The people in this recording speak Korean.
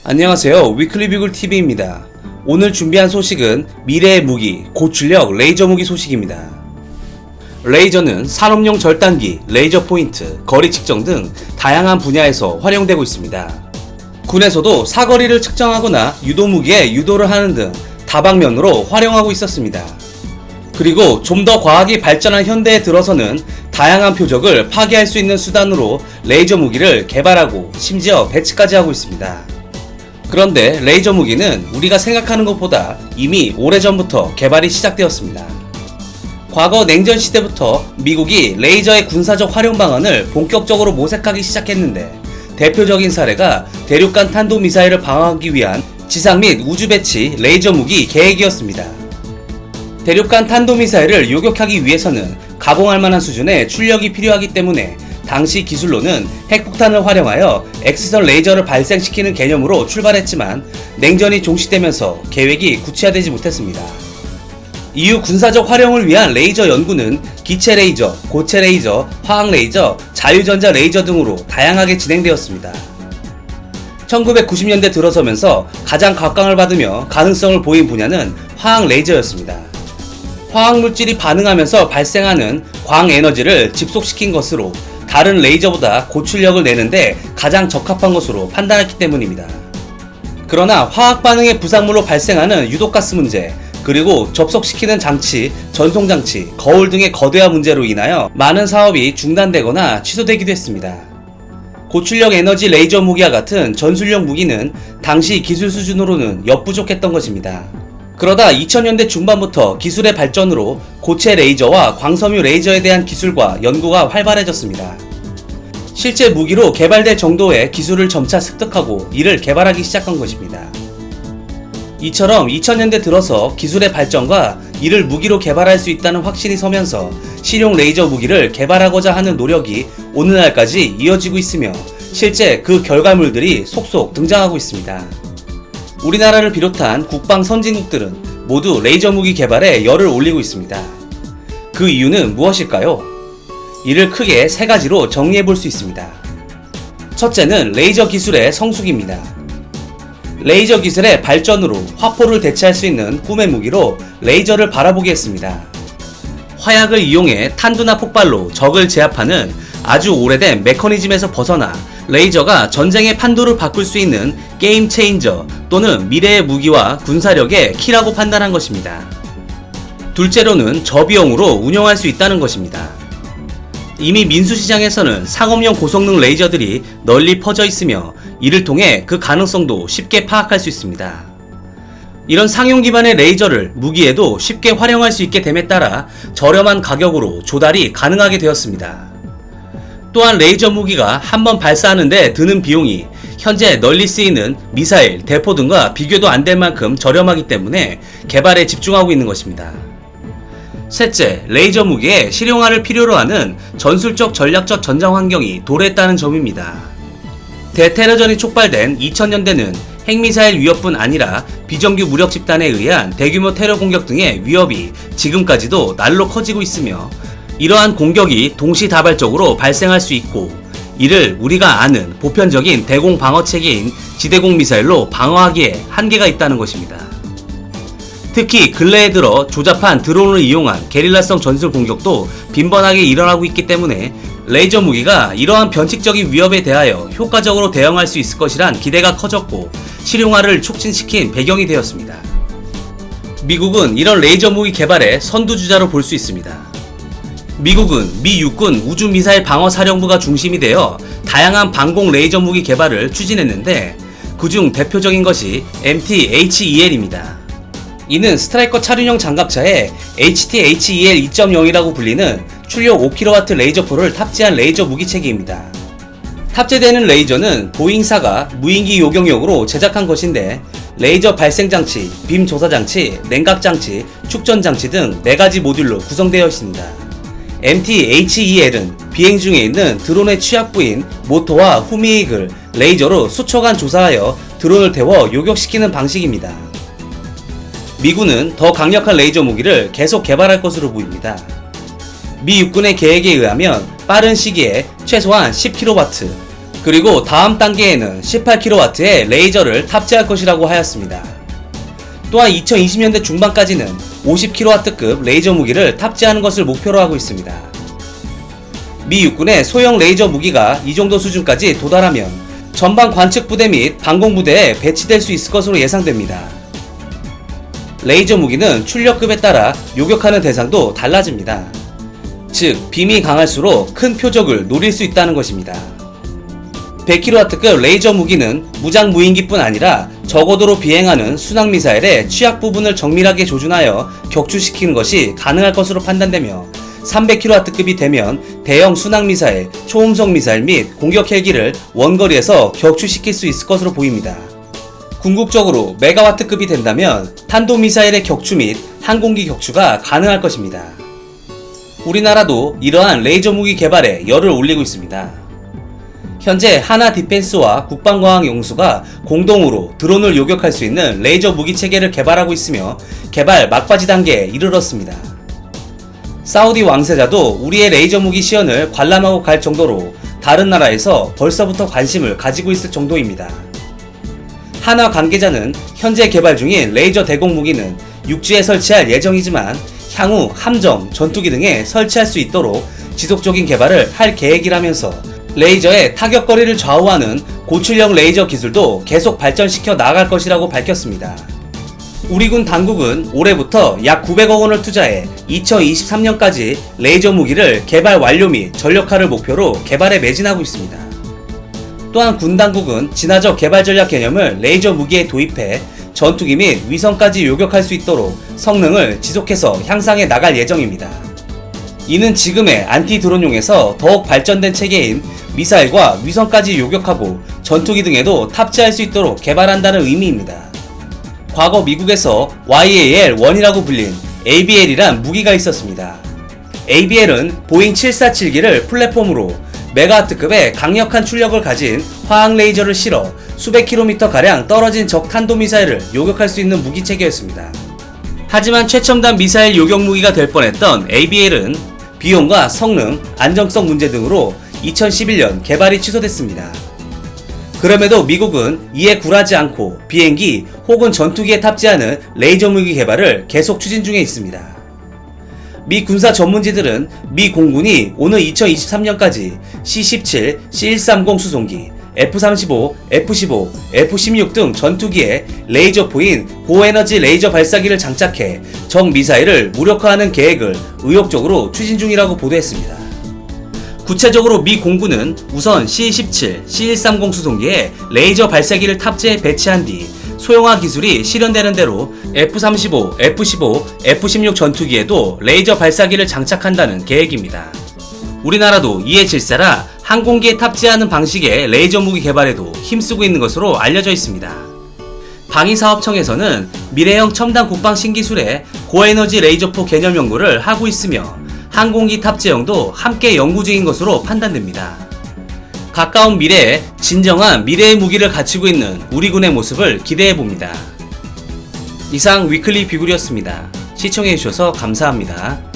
안녕하세요. 위클리 뷰글 TV입니다. 오늘 준비한 소식은 미래의 무기, 고출력 레이저 무기 소식입니다. 레이저는 산업용 절단기, 레이저 포인트, 거리 측정 등 다양한 분야에서 활용되고 있습니다. 군에서도 사거리를 측정하거나 유도 무기에 유도를 하는 등 다방면으로 활용하고 있었습니다. 그리고 좀 더 과학이 발전한 현대에 들어서는 다양한 표적을 파괴할 수 있는 수단으로 레이저 무기를 개발하고 심지어 배치까지 하고 있습니다. 그런데 레이저 무기는 우리가 생각하는 것보다 이미 오래전부터 개발이 시작되었습니다. 과거 냉전 시대부터 미국이 레이저의 군사적 활용 방안을 본격적으로 모색하기 시작했는데 대표적인 사례가 대륙간 탄도미사일을 방어하기 위한 지상 및 우주 배치 레이저 무기 계획이었습니다. 대륙간 탄도미사일을 요격하기 위해서는 가공할 만한 수준의 출력이 필요하기 때문에 당시 기술로는 핵폭탄을 활용하여 X선 레이저를 발생시키는 개념으로 출발했지만 냉전이 종식되면서 계획이 구체화되지 못했습니다. 이후 군사적 활용을 위한 레이저 연구는 기체 레이저, 고체 레이저, 화학 레이저, 자유전자 레이저 등으로 다양하게 진행되었습니다. 1990년대 들어서면서 가장 각광을 받으며 가능성을 보인 분야는 화학 레이저였습니다. 화학물질이 반응하면서 발생하는 광에너지를 집속시킨 것으로 다른 레이저보다 고출력을 내는데 가장 적합한 것으로 판단했기 때문입니다. 그러나 화학 반응의 부산물로 발생하는 유독가스 문제, 그리고 접속시키는 장치, 전송장치, 거울 등의 거대한 문제로 인하여 많은 사업이 중단되거나 취소되기도 했습니다. 고출력 에너지 레이저 무기와 같은 전술력 무기는 당시 기술 수준으로는 역부족했던 것입니다. 그러다 2000년대 중반부터 기술의 발전으로 고체 레이저와 광섬유 레이저에 대한 기술과 연구가 활발해졌습니다. 실제 무기로 개발될 정도의 기술을 점차 습득하고 이를 개발하기 시작한 것입니다. 이처럼 2000년대 들어서 기술의 발전과 이를 무기로 개발할 수 있다는 확신이 서면서 실용 레이저 무기를 개발하고자 하는 노력이 오늘날까지 이어지고 있으며 실제 그 결과물들이 속속 등장하고 있습니다. 우리나라를 비롯한 국방 선진국들은 모두 레이저 무기 개발에 열을 올리고 있습니다. 그 이유는 무엇일까요? 이를 크게 세 가지로 정리해 볼 수 있습니다. 첫째는 레이저 기술의 성숙입니다. 레이저 기술의 발전으로 화포를 대체할 수 있는 꿈의 무기로 레이저를 바라보게 했습니다. 화약을 이용해 탄두나 폭발로 적을 제압하는 아주 오래된 메커니즘에서 벗어나 레이저가 전쟁의 판도를 바꿀 수 있는 게임 체인저 또는 미래의 무기와 군사력의 키라고 판단한 것입니다. 둘째로는 저비용으로 운영할 수 있다는 것입니다. 이미 민수시장에서는 상업용 고성능 레이저들이 널리 퍼져 있으며 이를 통해 그 가능성도 쉽게 파악할 수 있습니다. 이런 상용 기반의 레이저를 무기에도 쉽게 활용할 수 있게 됨에 따라 저렴한 가격으로 조달이 가능하게 되었습니다. 또한 레이저 무기가 한번 발사하는 데 드는 비용이 현재 널리 쓰이는 미사일, 대포 등과 비교도 안 될 만큼 저렴하기 때문에 개발에 집중하고 있는 것입니다. 셋째, 레이저 무기의 실용화를 필요로 하는 전술적 전략적 전장 환경이 도래했다는 점입니다. 대테러전이 촉발된 2000년대는 핵미사일 위협뿐 아니라 비정규 무력 집단에 의한 대규모 테러 공격 등의 위협이 지금까지도 날로 커지고 있으며 이러한 공격이 동시다발적으로 발생할 수 있고 이를 우리가 아는 보편적인 대공 방어 체계인 지대공 미사일로 방어하기에 한계가 있다는 것입니다. 특히 근래에 들어 조잡한 드론을 이용한 게릴라성 전술 공격도 빈번하게 일어나고 있기 때문에 레이저 무기가 이러한 변칙적인 위협에 대하여 효과적으로 대응할 수 있을 것이란 기대가 커졌고 실용화를 촉진시킨 배경이 되었습니다. 미국은 이런 레이저 무기 개발의 선두주자로 볼 수 있습니다. 미국은 미 육군 우주미사일 방어사령부가 중심이 되어 다양한 방공 레이저 무기 개발을 추진했는데 그중 대표적인 것이 MT-HEL입니다. 이는 스트라이커 차륜형 장갑차에 HT-HEL 2.0이라고 불리는 출력 5kW 레이저포를 탑재한 레이저 무기체계입니다. 탑재되는 레이저는 보잉사가 무인기 요격용으로 제작한 것인데 레이저 발생장치, 빔 조사장치, 냉각장치, 축전장치 등 4가지 모듈로 구성되어 있습니다. MT-HEL은 비행 중에 있는 드론의 취약부인 모터와 후미익을 레이저로 수초간 조사하여 드론을 태워 요격시키는 방식입니다. 미군은 더 강력한 레이저 무기를 계속 개발할 것으로 보입니다. 미 육군의 계획에 의하면 빠른 시기에 최소한 10kW, 그리고 다음 단계에는 18kW의 레이저를 탑재할 것이라고 하였습니다. 또한 2020년대 중반까지는 50kW급 레이저 무기를 탑재하는 것을 목표로 하고 있습니다. 미 육군의 소형 레이저 무기가 이 정도 수준까지 도달하면 전방 관측 부대 및 방공부대에 배치될 수 있을 것으로 예상됩니다. 레이저 무기는 출력급에 따라 요격하는 대상도 달라집니다. 즉, 빔이 강할수록 큰 표적을 노릴 수 있다는 것입니다. 100kW급 레이저 무기는 무장 무인기뿐 아니라 저고도로 비행하는 순항미사일의 취약 부분을 정밀하게 조준하여 격추시키는 것이 가능할 것으로 판단되며 300kW급이 되면 대형 순항미사일, 초음속 미사일 및 공격 헬기를 원거리에서 격추시킬 수 있을 것으로 보입니다. 궁극적으로 메가와트급이 된다면 탄도미사일의 격추 및 항공기 격추가 가능할 것입니다. 우리나라도 이러한 레이저 무기 개발에 열을 올리고 있습니다. 현재 하나 디펜스와 국방과학연구소가 공동으로 드론을 요격할 수 있는 레이저 무기 체계를 개발하고 있으며 개발 막바지 단계에 이르렀습니다. 사우디 왕세자도 우리의 레이저 무기 시연을 관람하고 갈 정도로 다른 나라에서 벌써부터 관심을 가지고 있을 정도입니다. 하나 관계자는 현재 개발 중인 레이저 대공 무기는 육지에 설치할 예정이지만 향후 함정, 전투기 등에 설치할 수 있도록 지속적인 개발을 할 계획이라면서 레이저의 타격거리를 좌우하는 고출력 레이저 기술도 계속 발전시켜 나아갈 것이라고 밝혔습니다. 우리 군 당국은 올해부터 약 900억 원을 투자해 2023년까지 레이저 무기를 개발 완료 및 전력화를 목표로 개발에 매진하고 있습니다. 또한 군 당국은 진화적 개발 전략 개념을 레이저 무기에 도입해 전투기 및 위성까지 요격할 수 있도록 성능을 지속해서 향상해 나갈 예정입니다. 이는 지금의 안티 드론용에서 더욱 발전된 체계인 미사일과 위성까지 요격하고 전투기 등에도 탑재할 수 있도록 개발한다는 의미입니다. 과거 미국에서 YAL-1이라고 불린 ABL이란 무기가 있었습니다. ABL은 보잉 747기를 플랫폼으로 메가와트급의 강력한 출력을 가진 화학 레이저를 실어 수백 킬로미터가량 떨어진 적 탄도미사일을 요격할 수 있는 무기체계였습니다. 하지만 최첨단 미사일 요격 무기가 될 뻔했던 ABL은 비용과 성능, 안정성 문제 등으로 2011년 개발이 취소됐습니다. 그럼에도 미국은 이에 굴하지 않고 비행기 혹은 전투기에 탑재하는 레이저 무기 개발을 계속 추진 중에 있습니다. 미 군사 전문지들은 미 공군이 오는 2023년까지 C-17, C-130 수송기, F-35, F-15, F-16 등 전투기에 레이저포인 고에너지 레이저 발사기를 장착해 적 미사일을 무력화하는 계획을 의욕적으로 추진 중이라고 보도했습니다. 구체적으로 미 공군은 우선 C-17, C-130 수송기에 레이저 발사기를 탑재해 배치한 뒤 소형화 기술이 실현되는 대로 F-35, F-15, F-16 전투기에도 레이저 발사기를 장착한다는 계획입니다. 우리나라도 이에 질세라 항공기에 탑재하는 방식의 레이저 무기 개발에도 힘쓰고 있는 것으로 알려져 있습니다. 방위사업청에서는 미래형 첨단 국방 신기술의 고에너지 레이저포 개념 연구를 하고 있으며 항공기 탑재형도 함께 연구 중인 것으로 판단됩니다. 가까운 미래에 진정한 미래의 무기를 갖추고 있는 우리 군의 모습을 기대해봅니다. 이상 위클리 비굴이었습니다. 시청해주셔서 감사합니다.